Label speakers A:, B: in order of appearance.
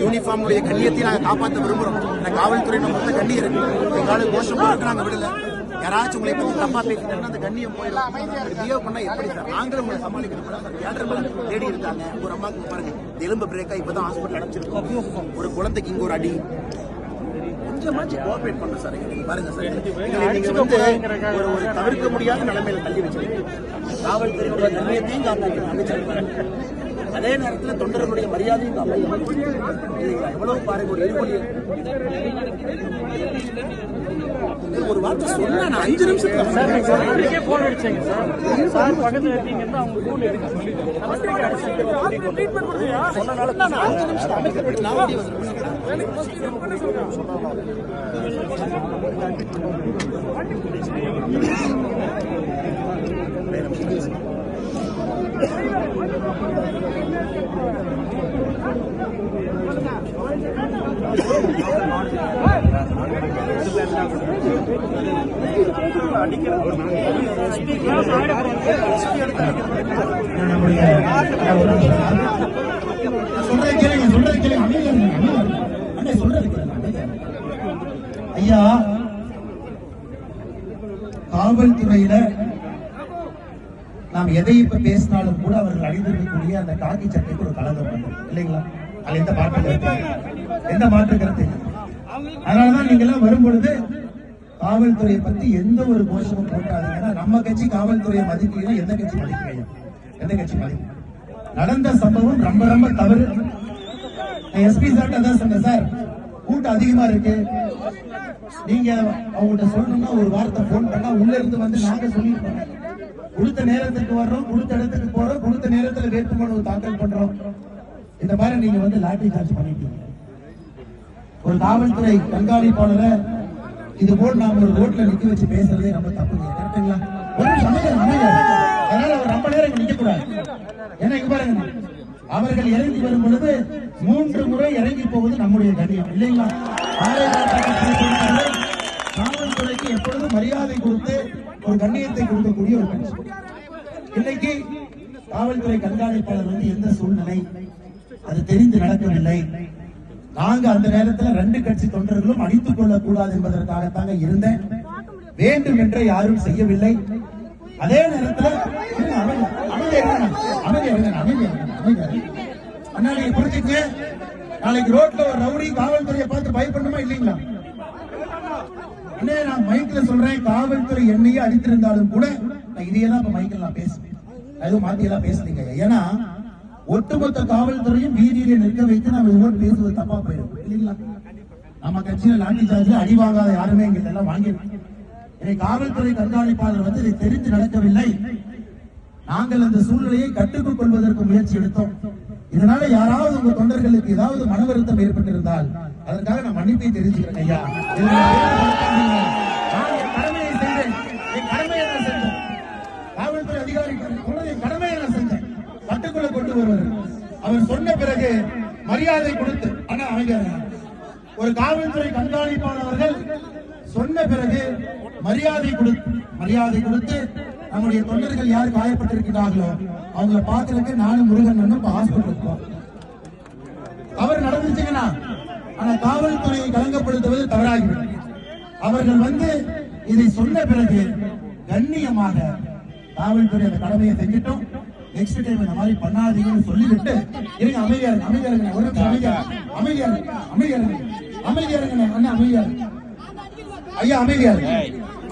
A: யூனிஃபார்முடைய கண்ணியத்தை நாங்கள் காப்பாற்ற விரும்புகிறோம். காவல்துறை நம்ம கண்ணியம் இருக்கு, எங்களால் கோஷம் போட்டு நாங்கள் விடல. யாராச்சும் உங்களை பற்றி தப்பா பேசிட்டாங்கன்னா அந்த கண்ணியம் போயிடும். பிஹேவ் பண்ணா எப்படி சார் நாங்களும் உங்களை சமாளிக்கணும். தேடி இருக்காங்க ஒரு அம்மாவுக்கு பாருங்க, எலும்பு பிரேக்கா இப்பதான் ஹாஸ்பிட்டல் அடைச்சிருக்கோம். ஒரு குழந்தைக்கு இங்க ஒரு அடி. கொஞ்சமாச்சு கோஆபரேட் பண்ண சார். பாருங்க சார், நீங்க வந்து ஒரு தவிர்க்க முடியாத நிலைமையில தள்ளி வச்சிருக்கீங்க. காவல்துறையுடைய கண்ணியத்தையும் காப்பாற்ற, அதே நேரத்தில் தொண்டர்களுடைய மரியாதையும் இல்லைங்களா? எவ்வளவு பாருங்க, ஒரு எரிபொலி ஒரு வார்த்தை சொன்னா நான் 5 நிமிஷத்துல போன் அடிச்சேங்க சார். பக்கத்துல இருக்கீங்கன்னா அவங்க போன் எடுக்க சொன்னனால நான் 5 நிமிஷம் அமைக்கப்பட்டு நான் ஓடி
B: ஐயா, காவல்துறையில நாம் எதை இப்ப பேசினாலும் கூட அவர்கள் அணிந்திருக்கக்கூடிய அந்த காக்கி சட்டைக்கு ஒரு கலகம் இல்லைங்களா? அது எந்த மாற்று கருத்து? அதனாலதான் நீங்க எல்லாம் வரும்பொழுது காவல்துறையை பத்தி எந்த ஒரு கோஷமும் போட்டாதீங்கன்னா, நம்ம கட்சி காவல்துறையை மதிக்கீங்கன்னா எந்த கட்சி மதிக்கிறீங்க? எந்த கட்சி மதிக்க? நடந்த சம்பவம் ரொம்ப ரொம்ப தவறு. எஸ்பி சார் அதான் சொன்னேன் சார், கூட்டம் அதிகமா இருக்கு, நீங்க அவங்ககிட்ட சொல்லணும்னா ஒரு வார்த்தை போன் பண்ணா உள்ள இருந்து வந்து நாங்க சொல்லிருப்போம். கொடுத்த நேரத்துக்கு வர்றோம், கொடுத்த இடத்துக்கு போறோம், கொடுத்த நேரத்துல வேட்புமனு தாக்கல் பண்றோம். இந்த மாதிரி நீங்க வந்து லாட்டரி சார்ஜ் பண்ணிட்டீங்க. ஒரு காவல்துறை கண்காணிப்பாளரை இது போல் நாம ஒரு ரோட்ல நிக்க வச்சு பேசுறதே ரொம்ப தப்புங்க. கரெக்டுங்களா? ஒரு அதனால அவர் ரொம்ப நேரம் நிக்க கூடாது. ஏன்னா இங்க பாருங்க, அவர்கள் இறங்கி வரும் பொழுது 3 முறை இறங்கி போவது நம்முடைய கண்ணியம் இல்லைங்களா? காவல்துறைக்கு எப்பொழுதும் மரியாதை கொடுத்து ஒரு கண்ணியத்தை கொடுக்கக்கூடிய ஒரு கட்சி. இன்னைக்கு காவல்துறை கண்காணிப்பாளர் வந்து எந்த சூழ்நிலை அது தெரிந்து நடக்கவில்லை. நாங்க அந்த நேரத்தில் 2 கட்சி தொண்டர்களும் அடித்துக் கொள்ளக் கூடாது என்பதற்காகத்தாங்க இருந்தேன். வேண்டும் என்று யாரும் செய்யவில்லை. அதே நேரத்தில் புரிஞ்சுங்க, நாளைக்கு ரோட்ல ஒரு ரவுடி காவல்துறையை பார்த்து பயப்படணுமா இல்லைங்களா? நான் மைக்ல சொல்றேன், காவல்துறை என்னையே அடித்திருந்தாலும் கூட நான் இதையெல்லாம் இப்ப மைக்கில் நான் பேசுவேன். எதுவும் மாத்தி எல்லாம் பேசுறீங்க. ஏன்னா ஒட்டுமொத்த காவல்துறையும் வீதியில நிற்க வைத்து நம்ம இதுவோடு பேசுவது தப்பா போயிடும் இல்லைங்களா? நம்ம கட்சியில லாட்டி சார்ஜ் அடி வாங்காத யாருமே எங்க எல்லாம் வாங்கியிருக்கோம். காவல்துறை கண்காணிப்பாளர் வந்து இதை தெரிந்து நடக்கவில்லை. நாங்கள் அந்த சூழ்நிலையை கட்டுக்குள் கொள்வதற்கு முயற்சி எடுத்தோம். இதனால யாராவது உங்க தொண்டர்களுக்கு ஏதாவது மன வருத்தம் ஏற்பட்டிருந்தால் அதற்காக நான் மன்னிப்பை தெரிவிச்சுக்கிறேன் ஐயா. கடமையை செஞ்சேன், என் கடமையை நான் செஞ்சேன். காவல்துறை அதிகாரிகள் என் கடமையை நான் செஞ்சேன். கட்டுக்குள்ள கொண்டு வருவது அவர் சொன்ன பிறகு மரியாதை கொடுத்து, ஆனா அமைதியாக ஒரு காவல்துறை கண்காணிப்பாளர்கள் சொன்ன பிறகு மரியாதை கொடுத்து நம்முடைய தொண்டர்கள் யார் காயப்பட்டிருக்கிறார்களோ அவங்களை பார்க்கறதுக்கு நானும் முருகன் ஹாஸ்பிட்டலுக்கு அவர் நடந்துச்சுங்கன்னா, ஆனா காவல்துறையை கலங்கப்படுத்துவது தவறாகிவிடும். அவர்கள் வந்து இதை சொன்ன பிறகு கண்ணியமாக காவல்துறை அந்த கடமையை செஞ்சிட்டோம். நெக்ஸ்ட் டைம் இந்த மாதிரி பண்ணாதீங்கன்னு சொல்லிவிட்டு இருங்க. அமைதியா இருங்க ஐயா, அமைதியா